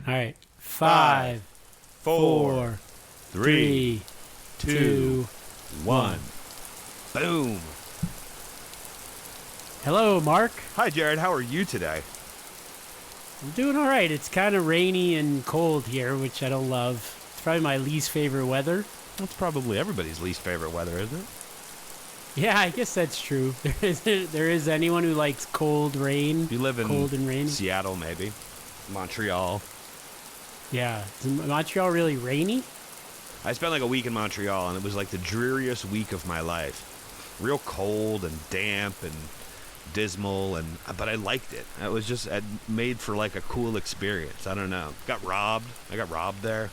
All right. 5, 4, 3, 2, 1. Boom. Hello, Mark. Hi, Jared. How are you today? I'm doing all right. It's kind of rainy and cold here, which I don't love. It's probably my least favorite weather. That's probably everybody's least favorite weather, isn't it? Yeah, I guess that's true. There is anyone who likes cold rain. You live in cold and rainy. Seattle, maybe. Montreal. Yeah. Is Montreal really rainy? I spent like a week in Montreal, and it was like the dreariest week of my life. Real cold and damp and dismal, but I liked it. It was just made for like a cool experience. I don't know. Got robbed. I got robbed there.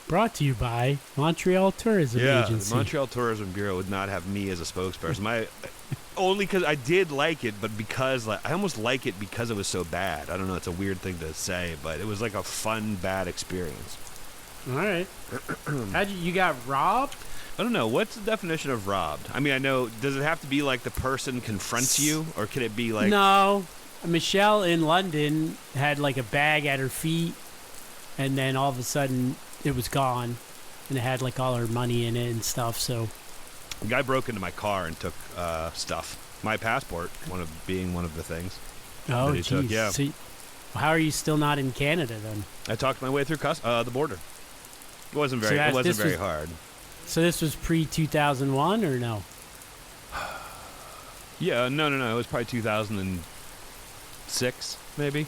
Brought to you by Montreal Tourism Agency. The Montreal Tourism Bureau would not have me as a spokesperson. Only because I did like it, but because I almost like it because it was so bad. I don't know. It's a weird thing to say, but it was like a fun, bad experience. All right. You got robbed? I don't know. What's the definition of robbed? I mean, I know. Does it have to be like the person confronts you, or can it be like? No. Michelle in London had like a bag at her feet, and then all of a sudden it was gone, and it had like all her money in it and stuff. So, a guy broke into my car and took stuff. My passport, one of the things. Oh, that he took, yeah. So, how are you still not in Canada then? I talked my way through the border. It wasn't very hard. So this was pre-2001 or no? Yeah, no. It was probably 2006, maybe.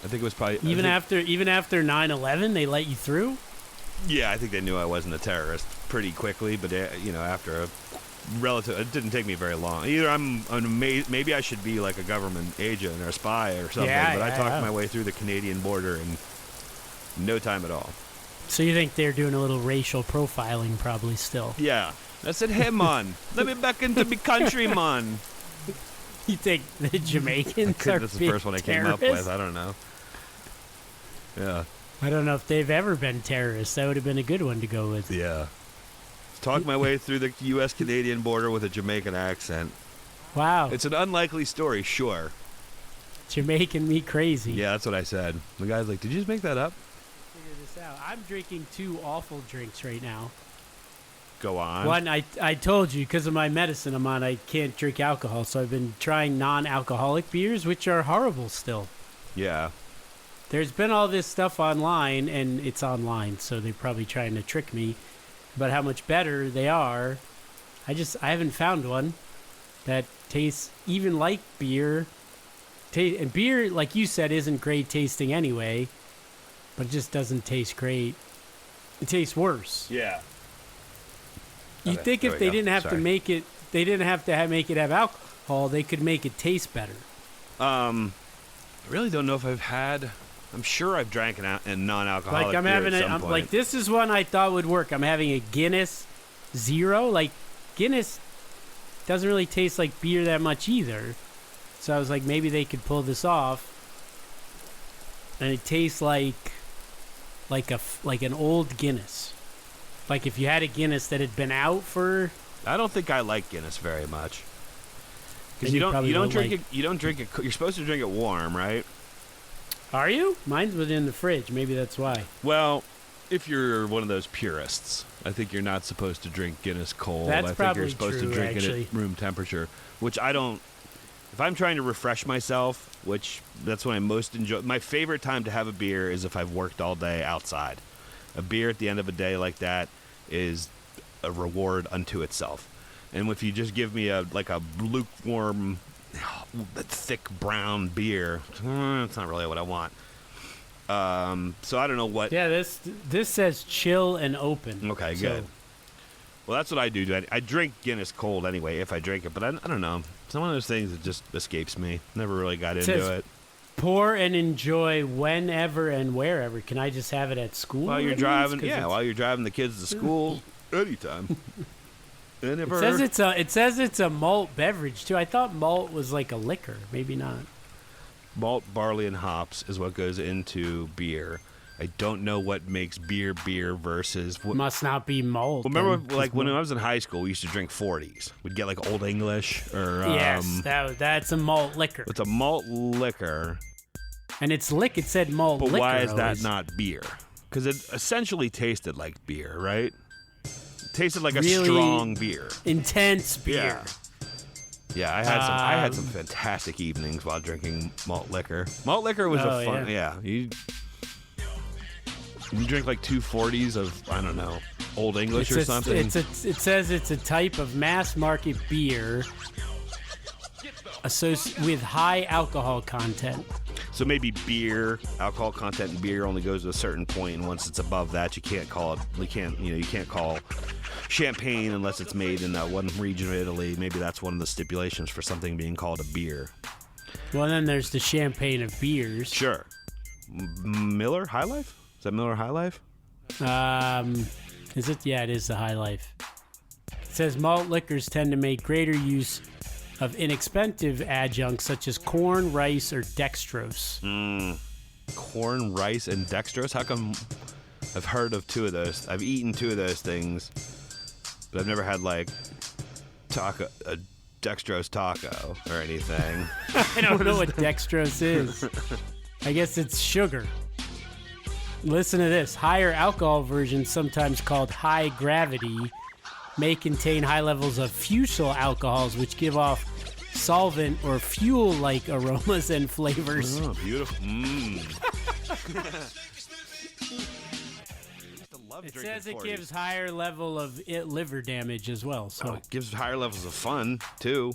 I think it was probably even after 9/11, they let you through. Yeah, I think they knew I wasn't a terrorist pretty quickly, but after a relative, it didn't take me very long. Either maybe I should be like a government agent or a spy or something. But I talked my way through the Canadian border in no time at all. So you think they're doing a little racial profiling probably still? Yeah. I said, hey, man, let me back into the country, man. You think the Jamaicans are That's the first one I came up with. I don't know. Yeah. I don't know if they've ever been terrorists. That would have been a good one to go with. Yeah. Talk my way through the U.S.-Canadian border with a Jamaican accent. Wow. It's an unlikely story, sure. You're making me crazy. Yeah, that's what I said. The guy's like, did you just make that up? Figure this out. I'm drinking 2 awful drinks right now. Go on. One, I told you, because of my medicine I'm on, I can't drink alcohol, so I've been trying non-alcoholic beers, which are horrible still. Yeah. There's been all this stuff online, and it's online, so they're probably trying to trick me about how much better they are. I haven't found one that tastes even like beer. And beer, like you said, isn't great tasting anyway, but it just doesn't taste great. It tastes worse. Yeah. You'd think if they didn't have to make it, they didn't have to make it have alcohol, they could make it taste better. I really don't know if I've had. I'm sure I've drank a non-alcoholic like I'm beer having at some point. like this is one I thought would work. I'm having a Guinness Zero. Like Guinness doesn't really taste like beer that much either. So I was like, maybe they could pull this off. And it tastes like an old Guinness. Like if you had a Guinness that had been out for. I don't think I like Guinness very much. Because you don't drink it. You don't drink it. You're supposed to drink it warm, right? Are you? Mine's within the fridge. Maybe that's why. Well, if you're one of those purists, I think you're not supposed to drink Guinness cold. That's I think probably you're supposed true, to drink actually. it at room temperature, which I don't. If I'm trying to refresh myself, which that's when I most enjoy. My favorite time to have a beer is if I've worked all day outside. A beer at the end of a day like that is a reward unto itself. And if you just give me a lukewarm, thick brown beer, it's not really what I want. So I don't know what. Yeah, this says chill and open. Okay, good. Well, that's what I do. I drink Guinness cold anyway if I drink it, but I don't know. It's one of those things that just escapes me. Never really got into it. Pour and enjoy whenever and wherever. Can I just have it at school? While you're driving, while you're driving the kids to school, anytime. It says it's a malt beverage too. I thought malt was like a liquor. Maybe not. Malt, barley, and hops is what goes into beer. I don't know what makes beer versus what must not be malt. Well, remember, like when I was in high school, we used to drink 40s. We'd get like Old English or yes, that's a malt liquor. It's a malt liquor, And it's lick. It said malt But liquor. why is that always. not beer? Because it essentially tasted like beer, right? It tasted like Really a strong beer. Intense beer. Yeah, I had some fantastic evenings while drinking malt liquor. Malt liquor was a fun. Yeah, you drink like 240s of, I don't know, Old English or something. It says it's a type of mass market beer with high alcohol content. So maybe beer, alcohol content in beer only goes to a certain point, and once it's above that, you can't call it. You can't call champagne unless it's made in that one region of Italy. Maybe that's one of the stipulations for something being called a beer. Well, then there's the champagne of beers. Sure. Miller High Life? Is that Miller High Life? Is it? Yeah, it is the High Life. It says malt liquors tend to make greater use of inexpensive adjuncts such as corn, rice, or dextrose. Corn, rice, and dextrose? How come I've heard of two of those? I've eaten two of those things, but I've never had like a dextrose taco or anything. I don't know what dextrose is. I guess it's sugar. Listen to this. Higher alcohol versions, sometimes called high gravity, may contain high levels of fusel alcohols, which give off solvent or fuel-like aromas and flavors. Oh, beautiful. It says it gives higher level of liver damage as well. So it gives higher levels of fun too,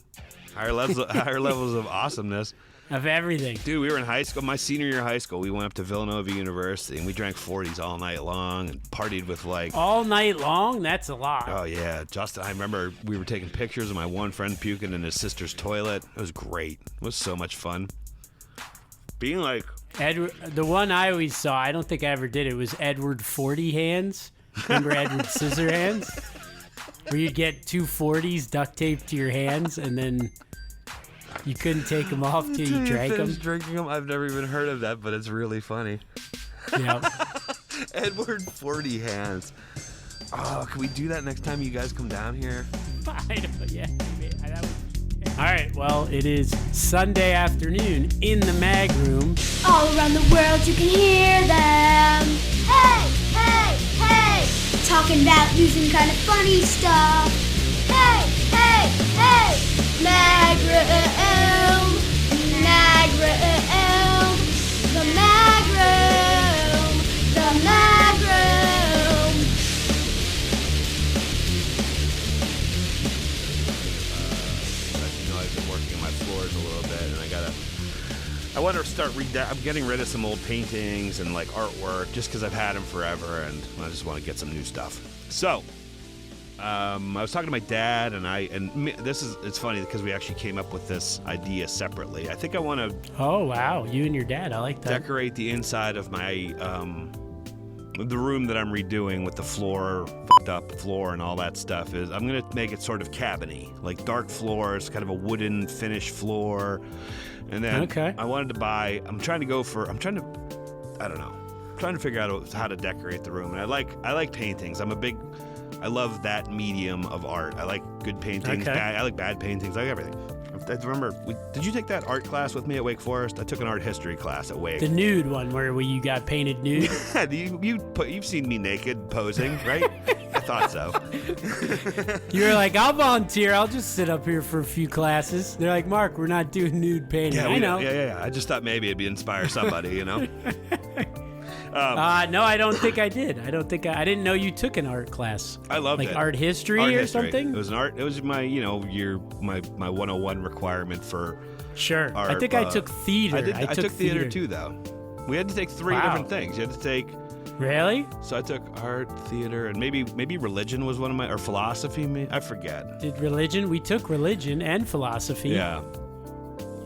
higher levels of awesomeness. Of everything. Dude, we were in high school. My senior year of high school, we went up to Villanova University, and we drank 40s all night long and partied with like... All night long? That's a lot. Oh, yeah. Justin, I remember we were taking pictures of my one friend puking in his sister's toilet. It was great. It was so much fun. Being like... The one I always saw, I don't think I ever did it, was Edward 40 Hands. Remember Edward Scissorhands? Where you'd get 2 40s duct taped to your hands, and then... You couldn't take them off till you drank them? Drinking them? I've never even heard of that, but it's really funny. Yep. Edward 40 Hands. Oh, can we do that next time you guys come down here? I know, yeah. All right, well, it is Sunday afternoon in the mag room. All around the world you can hear them. Hey, hey, hey. Talking about news and kind of funny stuff. Hey, hey, hey. Mag room, mag room, the mag room, the mag room. I've been working on my floors a little bit, and I want to start I'm getting rid of some old paintings and like artwork just because I've had them forever, and I just want to get some new stuff. So. I was talking to my dad, it's funny because we actually came up with this idea separately. I think I want to. Oh wow, you and your dad, I like that. Decorate the inside of my the room that I'm redoing with the up floor and all that stuff. I'm gonna make it sort of cabiny, like dark floors, kind of a wooden finish floor, and then I'm trying to figure out how to decorate the room, and I like paintings. I love that medium of art. I like good paintings. I like bad paintings. I like everything. I remember, did you take that art class with me at Wake Forest? I took an art history class at Wake. The nude one where you got painted nude? Yeah, you've seen me naked posing, right? I thought so. You were like, I'll volunteer. I'll just sit up here for a few classes. They're like, Mark, we're not doing nude painting. Yeah, I know. Yeah. I just thought maybe it'd inspire somebody, you know? No, I don't think I did. I didn't know you took an art class. I loved it. Like art history something? It was it was my, my 101 requirement for Sure. art. I think I took theater. I took theater too, though. We had to take 3 different things. You had to take... Really? So I took art, theater, and maybe religion was one of my... Or philosophy, I forget. Did religion? We took religion and philosophy. Yeah.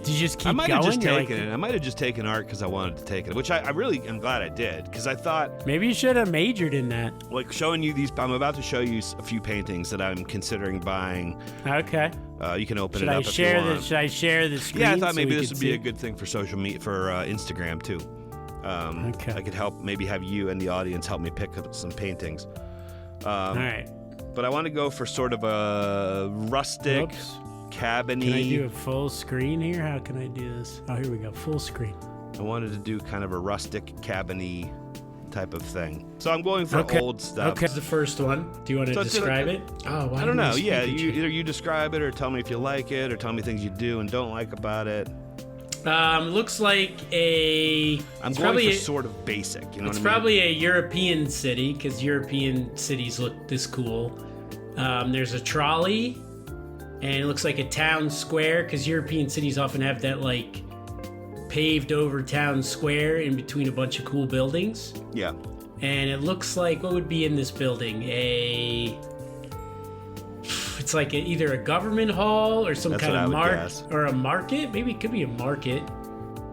Did you just keep going? I might have just taken art because I wanted to take it, which I really am glad I did, because I thought... Maybe you should have majored in that. Like showing you these... I'm about to show you a few paintings that I'm considering buying. Okay. You can open it up if you want. Should I share the screen? Yeah, I thought maybe this would be a good thing for social media, for Instagram too. I could help, maybe have you and the audience help me pick up some paintings. All right. But I want to go for sort of a rustic... Whoops. Cabiny. Can I do a full screen here? How can I do this? Oh, here we go. Full screen. I wanted to do kind of a rustic cabin-y type of thing. So I'm going for old stuff. Okay, the first one. Do you want to describe it? Oh, why I don't know. you Yeah, either you describe it or tell me if you like it or tell me things you do and don't like about it. Looks like I'm going for sort of basic. You know what I mean? It's probably a European city because European cities look this cool. There's a trolley, and it looks like a town square because European cities often have that like paved over town square in between a bunch of cool buildings. Yeah. And it looks like what would be in this building? It's like either a government hall or some kind of or a market. Maybe it could be a market.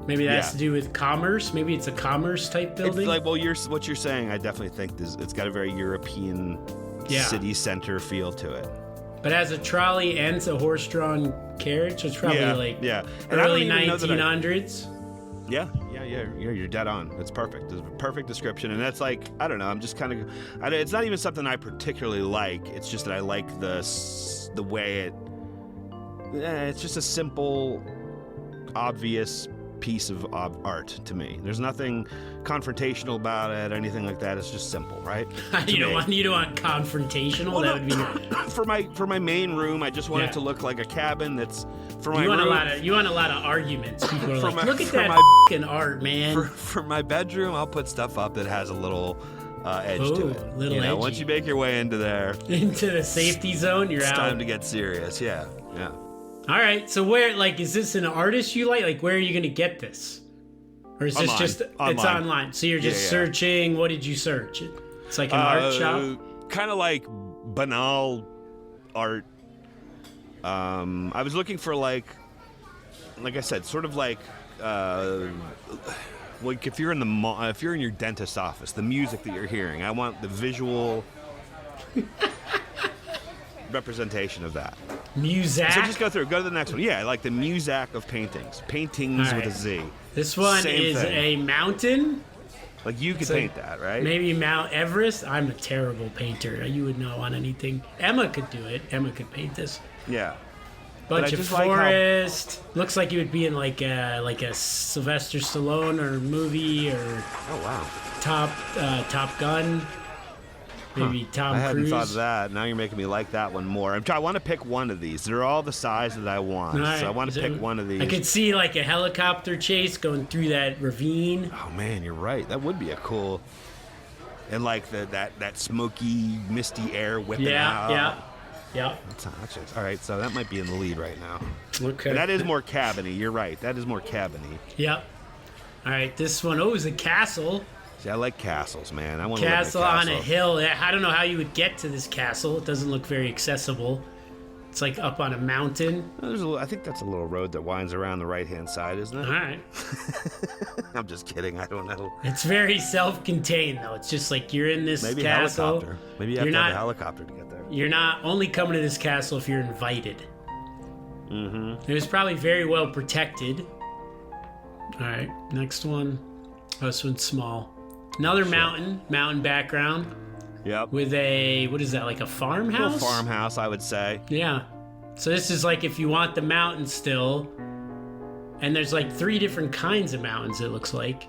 Maybe that has to do with commerce. Maybe it's a commerce type building. It's like, well, what you're saying, I definitely think it's got a very European city center feel to it. But as a trolley and a horse-drawn carriage, so it's probably early 1900s. Yeah, you're dead on. It's perfect. It's a perfect description, and that's like, I don't know. I'm just kind of, it's not even something I particularly like. It's just that I like the way it. It's just a simple, obvious piece of art to me. There's nothing confrontational about it, or anything like that. It's just simple, right? You don't want confrontational. Well, that would be for my main room. I just want it to look like a cabin that's for my room. You want a lot of arguments. People are like, look at that fucking art, man. For my bedroom, I'll put stuff up that has a little edge to it. Little edgy. Once you make your way into there, into the safety zone, you're out. It's time to get serious. Yeah. All right, so where, like, is this an artist you like? Like, where are you going to get this? Or is this just, online. It's online. So you're just searching, what did you search? It's like an art shop? Kind of like banal art. I was looking for like I said, sort of like if you're in if you're in your dentist's office, the music that you're hearing, I want the visual representation of that. Muzak? So just go to the next one. Yeah, like the Muzak of paintings. Paintings with a Z. This one is a mountain. Like you could paint that, right? Maybe Mount Everest. I'm a terrible painter. You would know on anything. Emma could do it. Emma could paint this. Yeah. Bunch of forest. Looks like you would be in like a Sylvester Stallone or movie or Top Gun. Maybe Tom Cruise. I hadn't thought of that. Now you're making me like that one more. I want to pick one of these. They're all the size that I want. Right. So I want to pick one of these. I could see like a helicopter chase going through that ravine. Oh man, you're right. That would be a cool. And like that smoky, misty air whipping out. Yeah. All right, so that might be in the lead right now. Okay. And that is more cabin-y. You're right. That is more cabin-y. Yep. All right, this one. Oh, it's a castle. See, I like castles, man. I want castle on a hill. I don't know how you would get to this castle. It doesn't look very accessible. It's like up on a mountain. I think that's a little road that winds around the right-hand side, isn't it? All right. I'm just kidding. I don't know. It's very self-contained, though. It's just like you're in this castle. Helicopter. Maybe you have to have a helicopter to get there. You're not only coming to this castle if you're invited. Mm-hmm. It was probably very well protected. All right, next one. Oh, this one's small. Another mountain background. Yep. With what is that, like a farmhouse? A farmhouse, I would say. Yeah. So this is like if you want the mountain still, and there's like 3 different kinds of mountains, it looks like,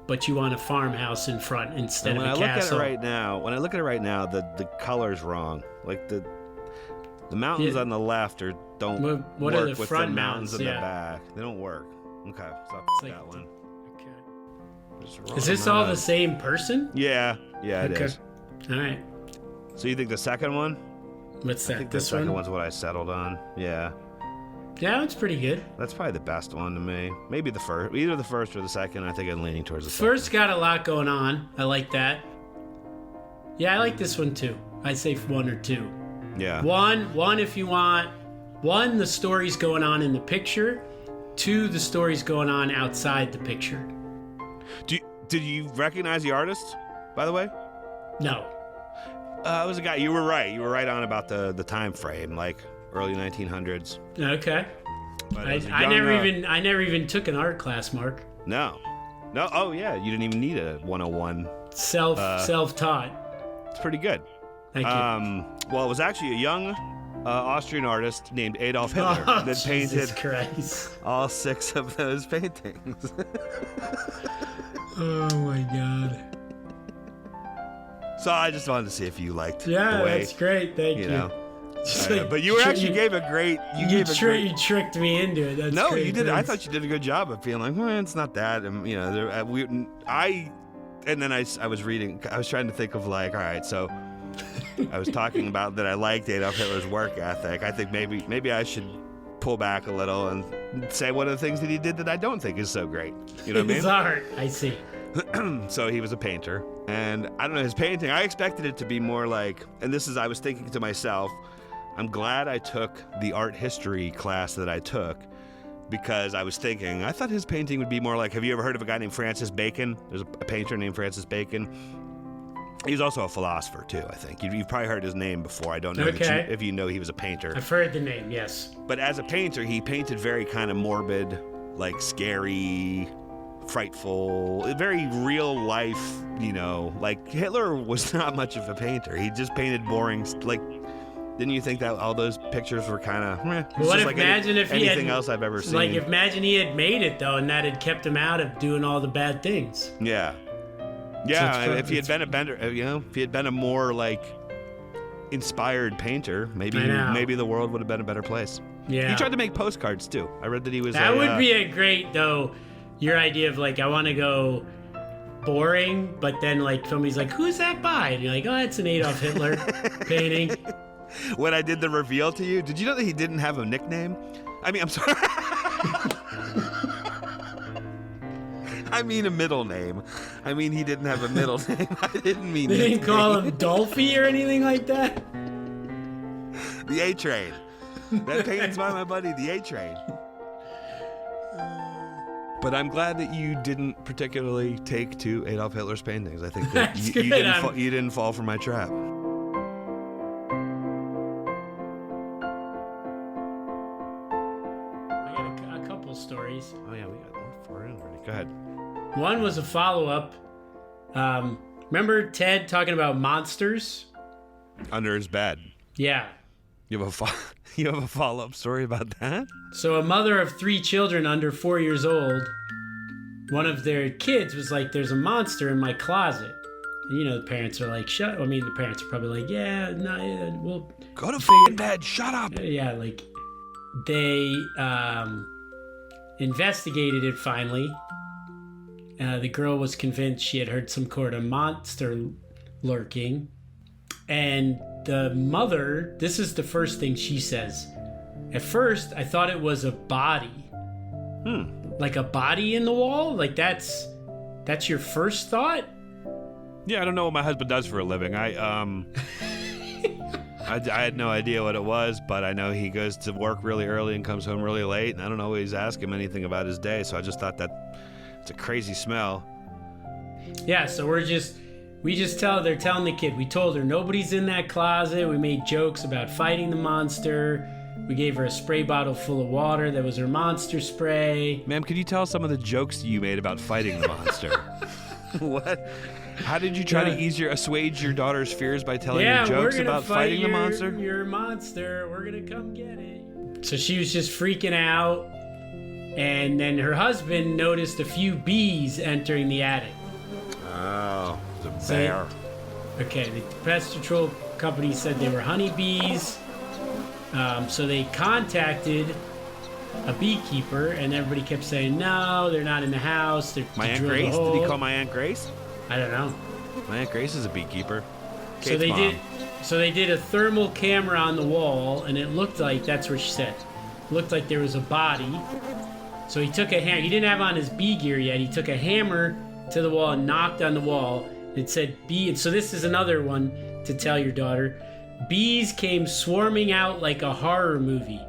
but you want a farmhouse in front instead of a castle. When I look at it right now, the color's wrong. Like the mountains on the left don't work with the mountains in the back. They don't work. Okay, so that one. Is this all the same person? Yeah, it is. All right. So you think the second one? What's that? I think the second one's what I settled on. Yeah. Yeah, it's pretty good. That's probably the best one to me. Maybe the first, either the first or the second. I think I'm leaning towards the second. First got a lot going on. I like that. Yeah, I like this one too. I'd say 1 or 2. Yeah. One if you want. 1, the story's going on in the picture. 2, the story's going on outside the picture. Did you recognize the artist, by the way? No. It was a guy. You were right. You were right on about the time frame, like early 1900s. Okay. I never even took an art class, Mark. No. Oh yeah, you didn't even need a 101. Self-taught. It's pretty good. Thank you. Well, it was actually a young Austrian artist named Adolf Hitler that painted Jesus Christ. all 6 of those paintings. Oh my God. So I just wanted to see if you liked the Yeah, way, that's great. Thank you. know. Just But you actually gave a great. You tricked me into it. That's No, great. you did. I Thanks. thought you did a good job of being like, well, it's not that. And, you know, and then I was reading. I was trying to think of like, all right, so I was talking about that I liked Adolf Hitler's work ethic. I think maybe I should pull back a little and say one of the things that he did that I don't think is so great. You know what I mean? His art. I see. So he was a painter, and I don't know, his painting, I expected it to be more like, and I was thinking to myself, I'm glad I took the art history class that I took, because I was thinking, I thought his painting would be more like, have you ever heard of a guy named Francis Bacon? There's a painter named Francis Bacon. He's also a philosopher, too, I think. You've probably heard his name before. I don't know if you know he was a painter. I've heard the name, yes. But as a painter, he painted very kind of morbid, like scary, frightful, very real life, you know. Like, Hitler was not much of a painter. He just painted boring, like, didn't you think that all those pictures were kind of, What if, imagine if he had anything else I've ever seen? Like, imagine he had made it, though, and that had kept him out of doing all the bad things. Yeah. Yeah, and if he had been a better, if he had been a more, like, inspired painter, maybe the world would have been a better place. Yeah. He tried to make postcards, too. I read that he was That would be a great, though, your idea of, like, I want to go boring, but then, like, somebody's like, who's that by? And you're like, oh, it's an Adolf Hitler painting. When I did the reveal to you, did you know that he didn't have a nickname? I mean, I'm sorry. I mean a middle name. I mean, he didn't have a middle name. I didn't mean They didn't nickname. call him Dolphy or anything like that? The A-Train. That painting's by my buddy, the A-Train. But I'm glad that you didn't particularly take to Adolf Hitler's paintings. I think that you didn't fall for my trap. I got a couple stories. Oh, yeah, we got more far in already. Go ahead. One was a follow-up. Remember Ted talking about monsters? Under his bed. Yeah. You have a follow-up story about that? So a mother of 3 children under 4 years old, one of their kids was like, there's a monster in my closet. And, you know, the parents are like, the parents are probably like, yeah, no, yeah, we'll Go to f***ing bed, shut up! Yeah, like, they investigated it finally. The girl was convinced she had heard some sort of monster lurking. And the mother, this is the first thing she says. At first, I thought it was a body. Like a body in the wall? Like that's your first thought? Yeah, I don't know what my husband does for a living. I had no idea what it was, but I know he goes to work really early and comes home really late, and I don't always ask him anything about his day, so I just thought that it's a crazy smell. Yeah, so they're telling the kid, we told her nobody's in that closet, we made jokes about fighting the monster, we gave her a spray bottle full of water that was her monster spray. Ma'am, could you tell us some of the jokes you made about fighting the monster? What? How did you try to assuage your daughter's fears by telling her jokes about fighting the monster? Your monster, we're gonna come get it. So she was just freaking out, and then her husband noticed a few bees entering the attic. Oh, it's a bear. Okay, the pest control company said they were honeybees. So they contacted a beekeeper, and everybody kept saying, no, they're not in the house. My Aunt Grace? Did he call my Aunt Grace? I don't know. My Aunt Grace is a beekeeper. So they did a thermal camera on the wall, and it looked like, that's what she said, it looked like there was a body. So he took a hammer. He didn't have on his bee gear yet. He took a hammer to the wall and knocked on the wall. It said bee. And so this is another one to tell your daughter. Bees came swarming out like a horror movie.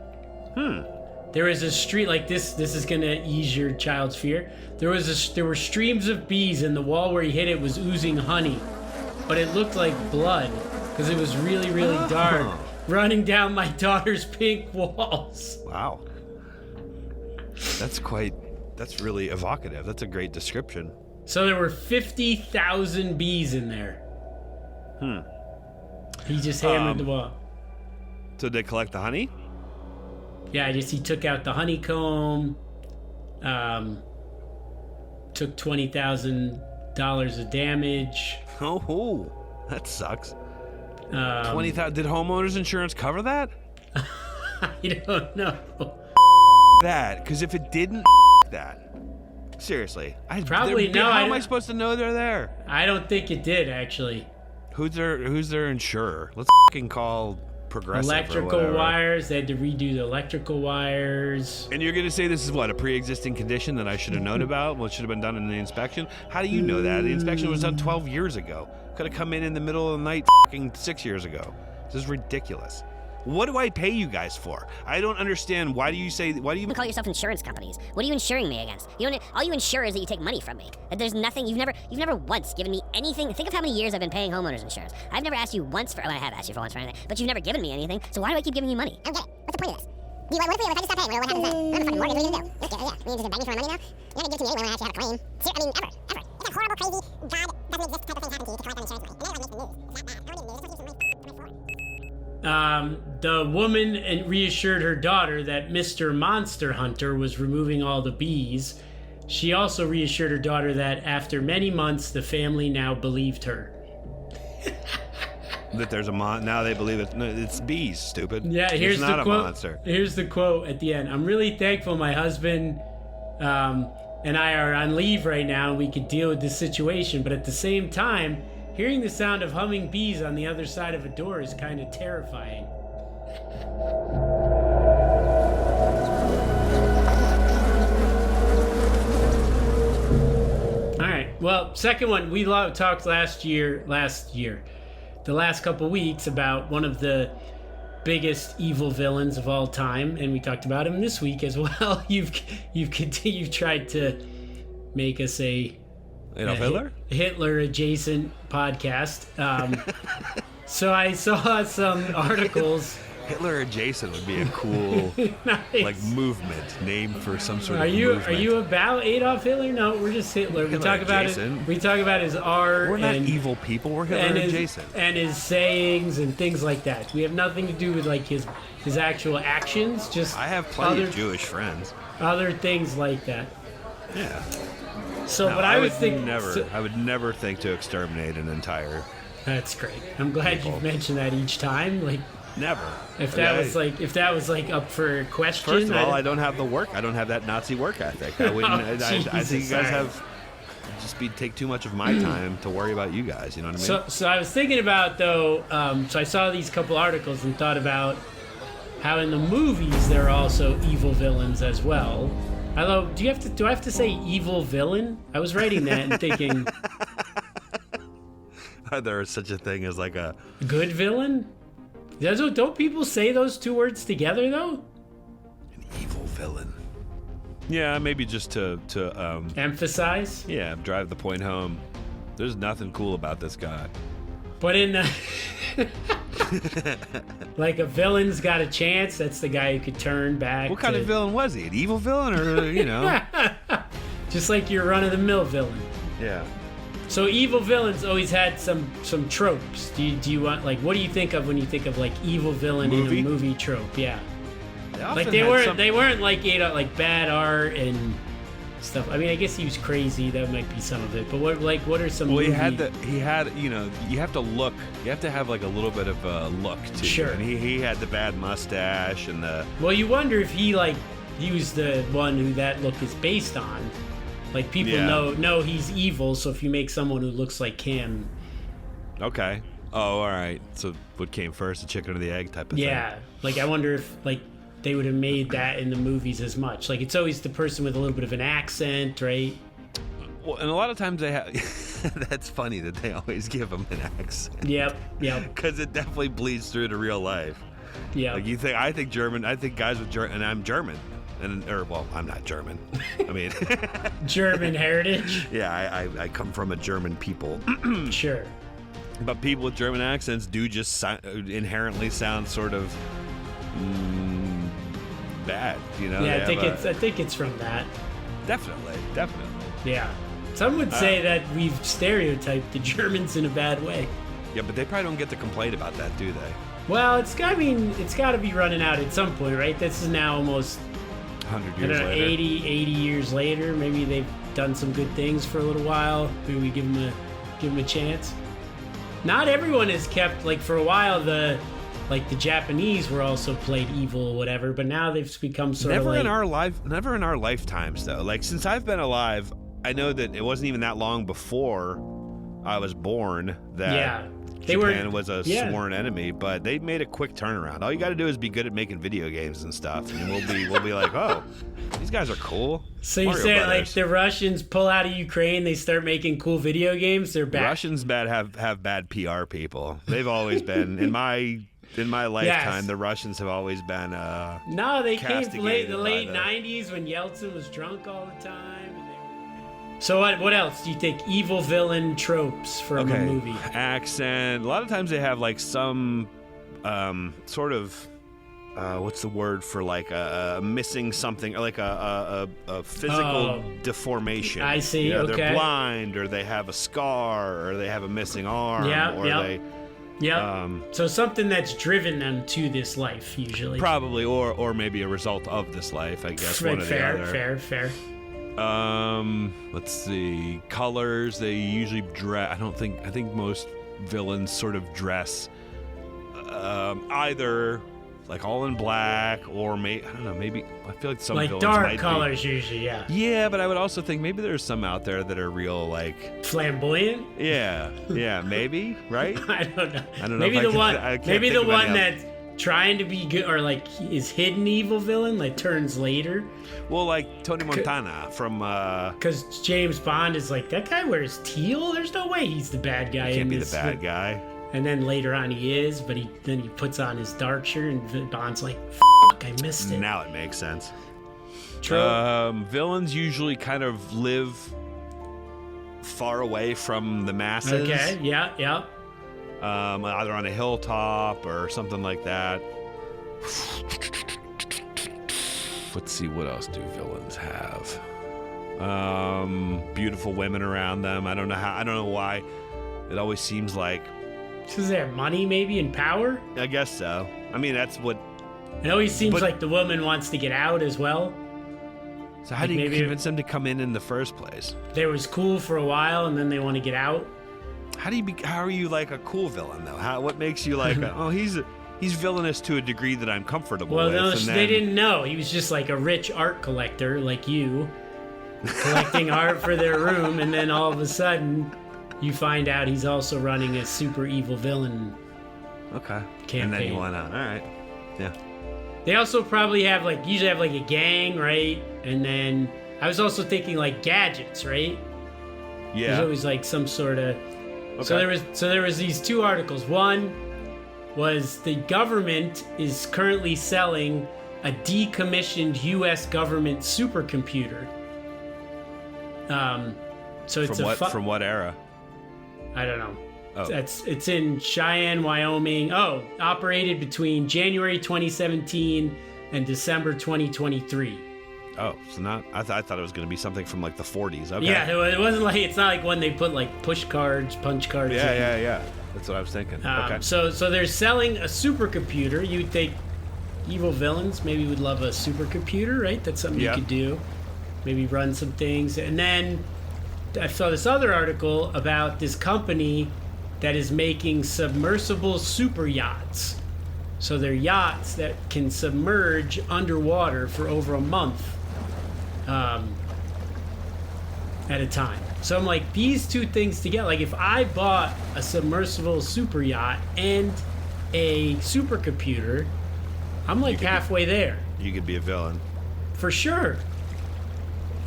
There was a street like this. This is gonna ease your child's fear. There were streams of bees, and the wall where he hit it was oozing honey, but it looked like blood because it was really, really dark, running down my daughter's pink walls. Wow, that's really evocative. That's a great description. So there were 50,000 bees in there. He just hammered the wall. So they collect the honey? Yeah, I guess he took out the honeycomb. Took $20,000 of damage. Oh, that sucks. 20,000. Did homeowners insurance cover that? I don't know. That, because if it didn't, that. Seriously, Probably no. How am I supposed to know they're there? I don't think it did actually. Who's their insurer? Let's fucking call Progressive. Electrical wires. They had to redo the electrical wires. And you're gonna say this is what, a pre-existing condition that I should have known about? What should have been done in the inspection? How do you know that? The inspection was done 12 years ago. Could have come in the middle of the night fucking 6 years ago. This is ridiculous. What do I pay you guys for? I don't understand. Why do you call yourself insurance companies? What are you insuring me against? All you insure is that you take money from me. That there's nothing. You've never once given me anything. Think of how many years I've been paying homeowners insurance. I've never asked you once for. Well, I have asked you for once for anything, but you've never given me anything. So why do I keep giving you money? I don't get it. What's the point of this? What if I just stop paying? What happens then? I don't have a fucking mortgage. What are you gonna do? Yeah. You just beg me for my money now? You're not gonna give it to me anyway when I actually have a claim. I mean, ever. It's a horrible, crazy, God doesn't exist type of thing happen to you to collect on insurance money. And then it makes the news. It's that bad. I don't need news. It's what you for. The woman reassured her daughter that Mr. Monster Hunter was removing all the bees. She also reassured her daughter that after many months, the family now believed her. That there's a now they believe it's bees, stupid. Yeah, here's not the quote. A monster. Here's the quote at the end. I'm really thankful my husband and I are on leave right now and we could deal with this situation, but at the same time, hearing the sound of humming bees on the other side of a door is kind of terrifying. All right. Well, second one, we talked last year, the last couple weeks about one of the biggest evil villains of all time, and we talked about him this week as well. You've tried to make us a Hitler? Hitler adjacent podcast. So I saw some articles. Hitler adjacent would be a cool Nice. like movement name for some sort Are of you movement. about Adolf Hitler? No, we're just Hitler. We talk about adjacent. We talk about his art. We're not and, evil people. We're Hitler adjacent. And his sayings and things like that. We have nothing to do with like his actual actions. Just I have plenty of Jewish friends. Other things like that. Yeah. So, No, but I would never think to exterminate an entire. That's great. I'm glad people. you've mentioned that each time. Like, Never. if that was like up for question. First of all, I don't have the work. I don't have that Nazi work ethic. I wouldn't. I think you guys have take too much of my time to worry about you guys. You know what I mean? So I was thinking about though. So I saw these couple articles and thought about how in the movies there are also evil villains as well. Although, do I have to say evil villain? I was writing that and thinking, there is such a thing as like a good villain? Don't people say those two words together though? an evil villain. Yeah, maybe just to Emphasize? yeah, drive the point home. There's nothing cool about this guy. But in the like a villain's got a chance, that's the guy who could turn back. What kind of villain was he? An evil villain, or you know? Just like your run-of-the-mill villain. Yeah. So evil villains always had some tropes. Do you want, like, what do you think of when you think of like evil villain in a movie trope? Yeah. Like they weren't like bad art and stuff. I mean, I guess he was crazy. That might be some of it. But what are some? Well, movie... he had you know, you have to look. You have to have like a little bit of a look to Sure. you. And he had the bad mustache and the. Well, you wonder if he was the one who that look is based on. Like people know he's evil. So if you make someone who looks like him. Okay. Oh, all right. So what came first, the chicken or the egg type of thing? Yeah. Like I wonder if they would have made that in the movies as much. Like, it's always the person with a little bit of an accent, right? Well, and a lot of times they have. That's funny that they always give them an accent. Yep. Because it definitely bleeds through to real life. Yeah. Like I think German. I think guys with German, and I'm German, I'm not German. I mean, German heritage. Yeah, I come from a German people. Sure. But people with German accents do just inherently sound sort of. Bad, you know. Yeah, I think it's from that. Definitely. Yeah, some would say that we've stereotyped the Germans in a bad way. Yeah, but they probably don't get to complain about that, do they? Well, it's got to be running out at some point, right? This is now almost 100 I years don't know, later. 80 years later. Maybe they've done some good things for a little while. Maybe we give them a chance. Not everyone is kept, like, for a while the Japanese were also played evil or whatever, but now they've become sort of like Never in our lifetimes though. Like since I've been alive, I know that it wasn't even that long before I was born that Japan was a sworn enemy, but they made a quick turnaround. All you got to do is be good at making video games and stuff, and we'll be like, oh, these guys are cool. So you say like the Russians pull out of Ukraine, they start making cool video games, they're back. Russians have bad PR people. They've always been in my lifetime. The Russians have always been. No, they came the late castigated '90s when Yeltsin was drunk all the time. So what else do you think? Evil villain tropes from a movie. Accent. A lot of times they have like some sort of what's the word for like a missing something, or like a physical deformation. I see. Okay. They're blind, or they have a scar, or they have a missing arm, So something that's driven them to this life, usually. Probably, or maybe a result of this life, I guess. One or the other. Fair. Let's see. Colors, they usually dress. I think most villains sort of dress either like all in black, or I don't know, maybe I feel like some like villains dark might colors usually, yeah. Yeah, but I would also think maybe there's some out there that are real like flamboyant. Yeah, maybe, right? I don't know. Maybe the one that's trying to be good, or like is hidden evil villain, like turns later. Well, like Tony Montana from because James Bond is like, that guy wears teal. There's no way he's the bad guy. He can't be the bad guy. And then later on he is, but then he puts on his dark shirt, and Bond's like, "Fuck, I missed it." Now it makes sense. True. Villains usually kind of live far away from the masses. Okay. Yeah. Either on a hilltop or something like that. Let's see, what else do villains have? Beautiful women around them. I don't know why. It always seems like. Because they have money, maybe, and power? I guess so. I mean, that's what. It always seems like the woman wants to get out as well. So how do you convince them to come in the first place? They was cool for a while, and then they want to get out. How are you like a cool villain though? What makes you like? He's villainous to a degree that I'm comfortable with. Well, they didn't know. He was just like a rich art collector, like you, collecting art for their room, and then all of a sudden, you find out he's also running a super evil villain. Okay. Campaign. And then you went on. All right. Yeah. They also probably usually have like a gang, right? And then I was also thinking like gadgets, right? Yeah. There's always like some sort of. Okay. So there was these two articles. One was the government is currently selling a decommissioned U.S. government supercomputer. So it's from what era? I don't know. Oh. It's in Cheyenne, Wyoming. Oh, operated between January 2017 and December 2023. Oh, so not. I thought it was going to be something from like the 40s. Okay. Yeah, it wasn't like, it's not like when they put like push cards, punch cards. Yeah. That's what I was thinking. Okay. So they're selling a supercomputer. You'd think evil villains maybe would love a supercomputer, right? That's something you could do. Maybe run some things. And then I saw this other article about this company that is making submersible super yachts. So they're yachts that can submerge underwater for over a month at a time. So I'm like, these two things together, like if I bought a submersible super yacht and a supercomputer, I'm like halfway there. You could be a villain. For sure.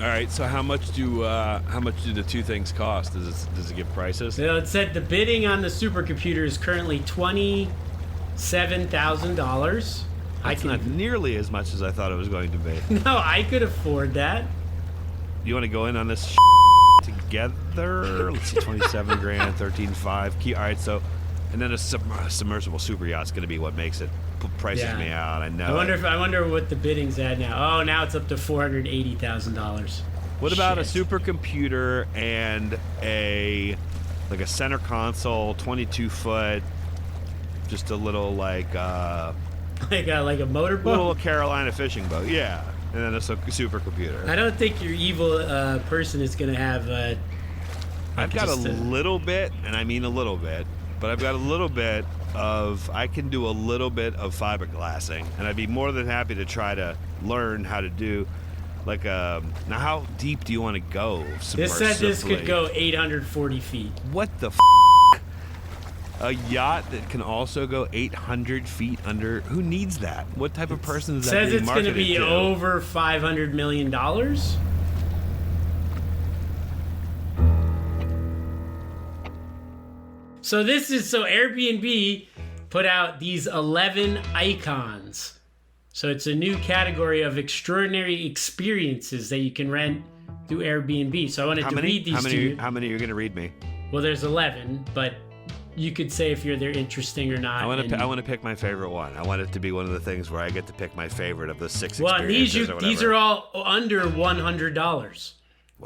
All right, so how much do the two things cost? Does it give prices? So it said the bidding on the supercomputer is currently $27,000. That's not nearly as much as I thought it was going to be. No, I could afford that. You want to go in on this together? Let's see, 27 grand, 13.5. All right, so, and then a submersible super yacht's going to be what makes it prices me out. I know. I wonder what the bidding's at now. Oh, now it's up to $480,000. What about a supercomputer and a center console, 22-foot Just a little like like a motorboat. little Carolina fishing boat. Yeah, and then a supercomputer. I don't think your evil person is gonna have. I've got a little bit, and I mean a little bit, but I've got a little bit of. I can do a little bit of fiberglassing, and I'd be more than happy to try to learn how to do. Like now, how deep do you want to go? This said this could go 840 feet. What the? A yacht that can also go 800 feet under. Who needs that? What type of person is that? Says it's going to be over $500 million. So Airbnb put out these 11 icons. So it's a new category of extraordinary experiences that you can rent through Airbnb. So I wanted to read these to you. How many are you going to read me? Well, there's 11, but you could say if they're interesting or not. I want to pick my favorite one. I want it to be one of the things where I get to pick my favorite of the 6 well, experiences. Well, these are all under $100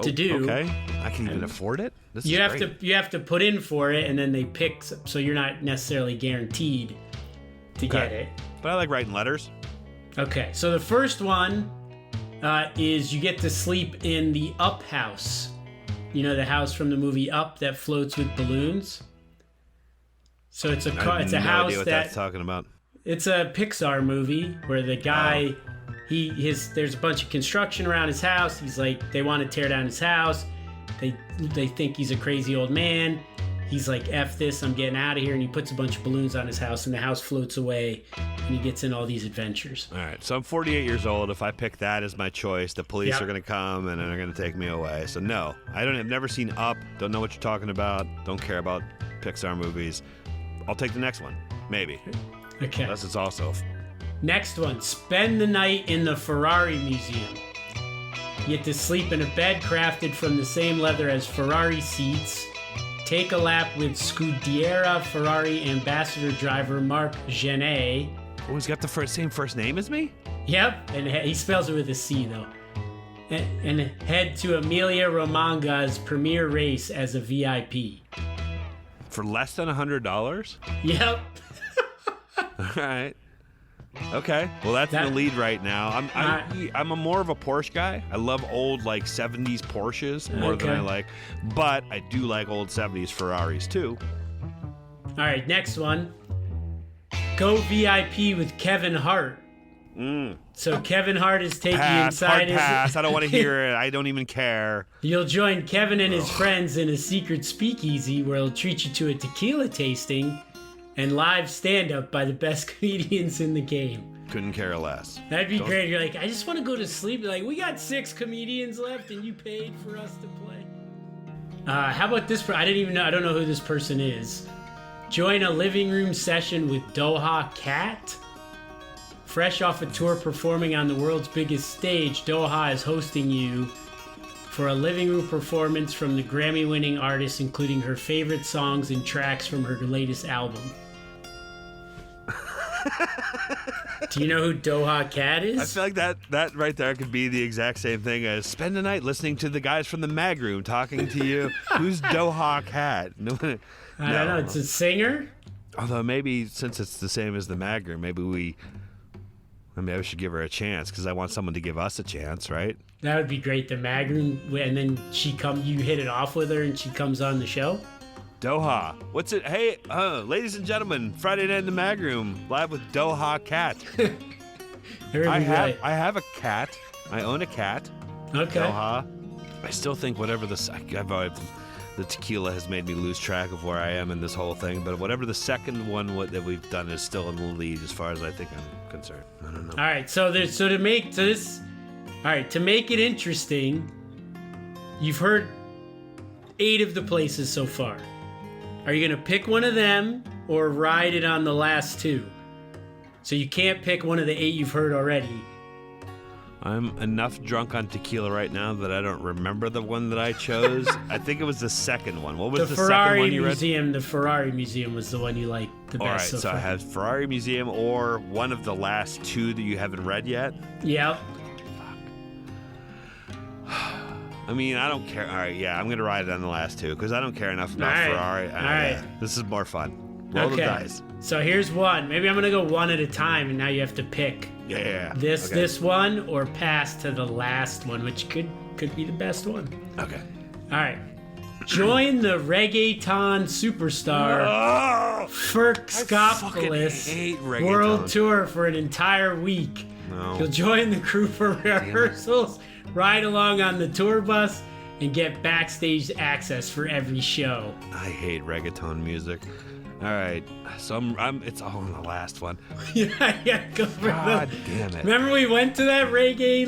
to do. Okay, I can even afford it. You have to put in for it, and then they pick. So you're not necessarily guaranteed to get it. But I like writing letters. Okay, so the first one is you get to sleep in the Up house. You know, the house from the movie Up that floats with balloons. So it's a house idea what that's talking about. It's a Pixar movie where the guy, there's a bunch of construction around his house. He's like, they want to tear down his house. They think he's a crazy old man. He's like, F this, I'm getting out of here. And he puts a bunch of balloons on his house, and the house floats away, and he gets in all these adventures. All right, so I'm 48 years old. If I pick that as my choice, the police are going to come, and they're going to take me away. So no, I've never seen Up. Don't know what you're talking about. Don't care about Pixar movies. I'll take the next one, maybe. Okay. Unless it's also... Next one, spend the night in the Ferrari Museum. You get to sleep in a bed crafted from the same leather as Ferrari seats. Take a lap with Scuderia Ferrari ambassador driver Mark Jarrod. Oh, he's got the same first name as me? Yep, and he spells it with a C, though. And head to Emilia Romanga's premier race as a VIP. For less than $100? Yep. All right. Okay. Well, that's in the lead right now. I'm more of a Porsche guy. I love old like 70s Porsches more than I like, but I do like old 70s Ferraris too. All right, next one. Go VIP with Kevin Hart. So Kevin Hart is taking you inside his... Pass. I don't want to hear it. I don't even care. You'll join Kevin and his friends in a secret speakeasy where he'll treat you to a tequila tasting and live stand-up by the best comedians in the game. Couldn't care less. That'd be great. You're like, I just want to go to sleep. You're like, we got 6 comedians left and you paid for us to play. How about this? I don't know who this person is. Join a living room session with Doha Cat. Fresh off a tour performing on the world's biggest stage, Doha is hosting you for a living room performance from the Grammy-winning artist, including her favorite songs and tracks from her latest album. Do you know who Doha Cat is? I feel like that right there could be the exact same thing as spend the night listening to the guys from the mag room talking to you. Who's Doha Cat? I don't know. It's a singer? Although maybe since it's the same as the mag room, maybe I should give her a chance because I want someone to give us a chance, right? That would be great. The mag room, and then you hit it off with her and she comes on the show? Doha. What's it? Hey, ladies and gentlemen, Friday night in the mag room, live with Doha Cat. I have a cat. I own a cat. Okay. Doha. I still think whatever the tequila has made me lose track of where I am in this whole thing, but whatever the second one that we've done is still in the lead as far as I think I'm concerned. I don't know. All right, to make it interesting, you've heard 8 of the places so far. Are you going to pick one of them or ride it on the last 2? So you can't pick one of the 8 you've heard already. I'm enough drunk on tequila right now that I don't remember the one that I chose. I think it was the second one. What was the second one you read? The Ferrari Museum was the one you liked the best. All right, so far. I have Ferrari Museum or one of the last 2 that you haven't read yet. Yep. I mean, I don't care. All right, yeah, I'm going to ride it on the last 2 because I don't care enough about Ferrari. All right. This is more fun. Roll the dice. So here's one. Maybe I'm gonna go one at a time, and now you have to pick Yeah. this one or pass to the last one, which could be the best one. Okay. All right. Join the reggaeton superstar Ferk Scopolis hate reggaeton. world tour for an entire week. No. You'll join the crew for rehearsals, ride along on the tour bus, and get backstage access for every show. I hate reggaeton music. All right, so it's all on the last one. yeah, go for God damn it! Remember we went to that reggae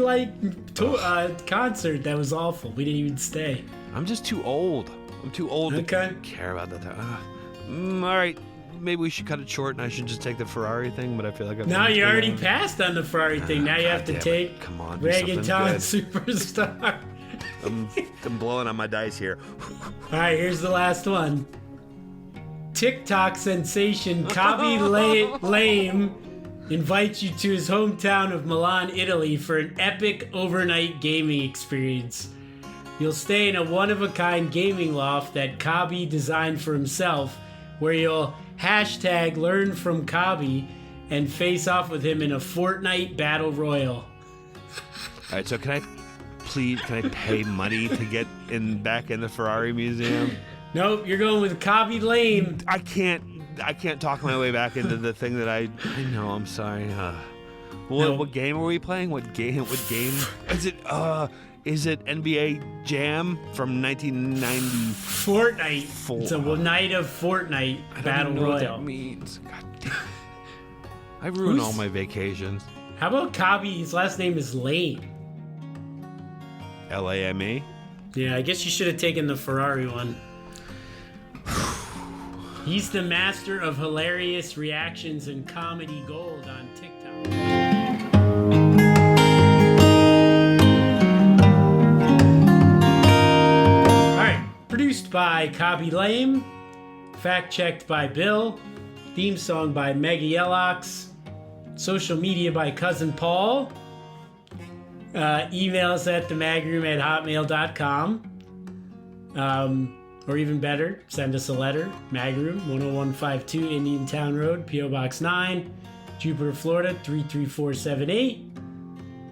concert? That was awful. We didn't even stay. I'm just too old. I'm too old to care about that. All right, maybe we should cut it short, and I should just take the Ferrari thing. But I feel like now you already passed on the Ferrari thing. Now you have to take Come on, reggaeton superstar. I'm blowing on my dice here. All right, here's the last one. TikTok sensation Kabi Lame invites you to his hometown of Milan, Italy for an epic overnight gaming experience. You'll stay in a one-of-a-kind gaming loft that Kabi designed for himself, where you'll hashtag learn from Kabi and face off with him in a Fortnite battle royal. All right, so can I pay money to get back in the Ferrari museum? Nope, you're going with Kabi Lame. I can't talk my way back into the thing that I know. I'm sorry. What game are we playing? What game is it? Is it NBA Jam from 1990? Fortnite. It's a night of Fortnite battle royal. What that means. God damn it. I ruin all my vacations. How about Kabi? His last name is Lame. Lame? Yeah, I guess you should have taken the Ferrari one. He's the master of hilarious reactions and comedy gold on TikTok. Alright, produced by Kabi Lame, fact-checked by Bill, theme song by Meggie Ellox, social media by Cousin Paul, email us at themagroom@hotmail.com. Or even better, send us a letter. Magroom, 10152 Indian Town Road, P.O. Box 9, Jupiter, Florida, 33478.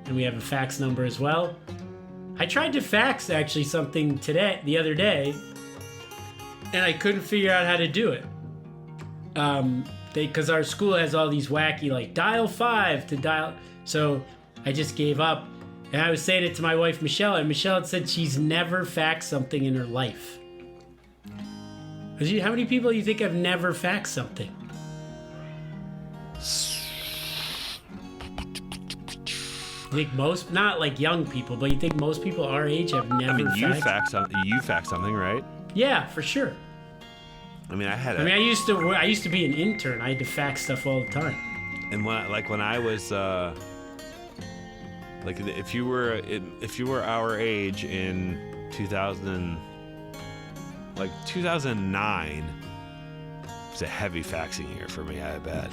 And we have a fax number as well. I tried to fax actually something the other day, and I couldn't figure out how to do it. Because our school has all these wacky, like, dial 5 to dial. So I just gave up. And I was saying it to my wife, Michelle, and Michelle had said she's never faxed something in her life. How many people do you think have never faxed something? You think most, not like young people, but you think most people our age have never faxed? You faxed something, right? Yeah, for sure. I mean, I used to be an intern. I had to fax stuff all the time. And when I was if you were our age in 2009 was a heavy faxing year for me, I bet.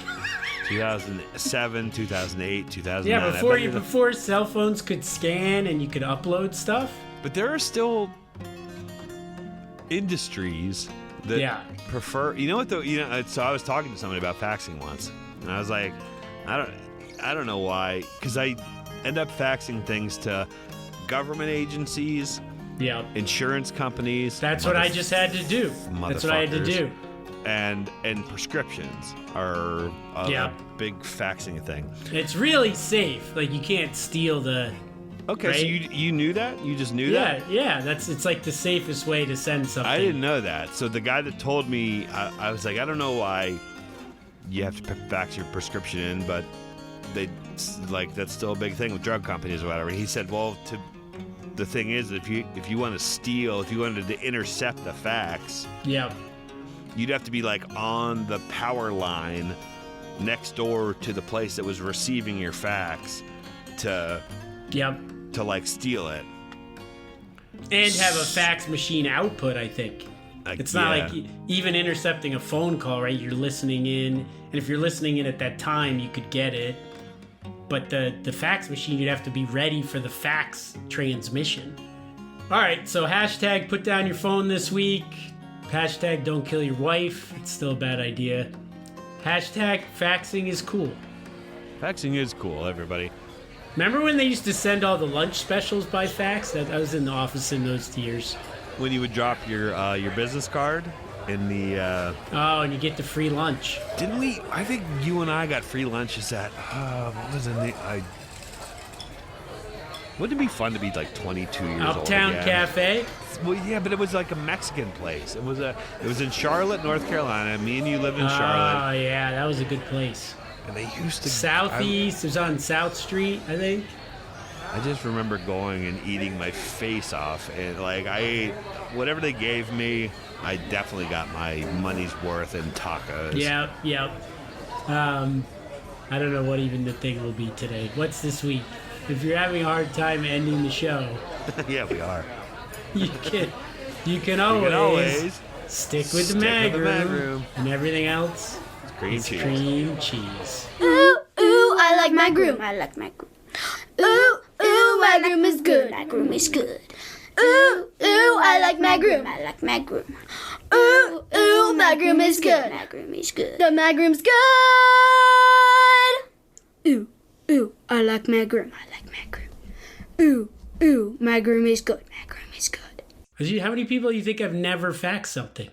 2007, 2008, 2009. Yeah, before cell phones could scan and you could upload stuff. But there are still industries that prefer. You know what though? So I was talking to somebody about faxing once, and I was like, I don't know why, because I end up faxing things to government agencies. Yeah. Insurance companies. That's what I just had to do. That's what I had to do. And prescriptions are a big faxing thing. It's really safe. Like, you can't steal the... Okay, right? So you knew that? You just knew that? Yeah. It's like the safest way to send something. I didn't know that. So the guy that told me, I was like, I don't know why you have to fax your prescription in, but that's still a big thing with drug companies or whatever. And he said, well, the thing is, if you want to steal, if you wanted to intercept the fax, you'd have to be like on the power line next door to the place that was receiving your fax to like steal it and have a fax machine output. I think it's not like even intercepting a phone call, right? You're listening in, and if you're listening in at that time, you could get it. But the fax machine, you'd have to be ready for the fax transmission. All right, so hashtag put down your phone this week. Hashtag don't kill your wife. It's still a bad idea. Hashtag faxing is cool. Faxing is cool, everybody. Remember when they used to send all the lunch specials by fax? I was in the office in those years. When you would drop your business card in the... Oh, and you get the free lunch. Didn't we? I think you and I got free lunches at... what was in the... Wouldn't it be fun to be like 22 years old Uptown again? Cafe? Well, yeah, but it was like a Mexican place. It was in Charlotte, North Carolina. Me and you lived in Charlotte. Oh, yeah, that was a good place. And they used to... Southeast, it was on South Street, I think. I just remember going and eating my face off. And like, I ate whatever they gave me. I definitely got my money's worth in tacos. Yep. I don't know what even the thing will be today. What's this week? If you're having a hard time ending the show, Yeah, we are. you can always stick with the mag room. And everything else Cream is cheese. cream cheese. Ooh, ooh, I like my groom. I like my groom. Ooh, ooh, my groom is good. My groom is good. Ooh, ooh, I like my groom. I like my groom. Ooh, ooh, my groom is good. My groom is good. The my groom's good. Ooh, ooh, I like my groom. I like my groom. Ooh, ooh, my groom is good. My groom is good. How many people do you think have never faxed something?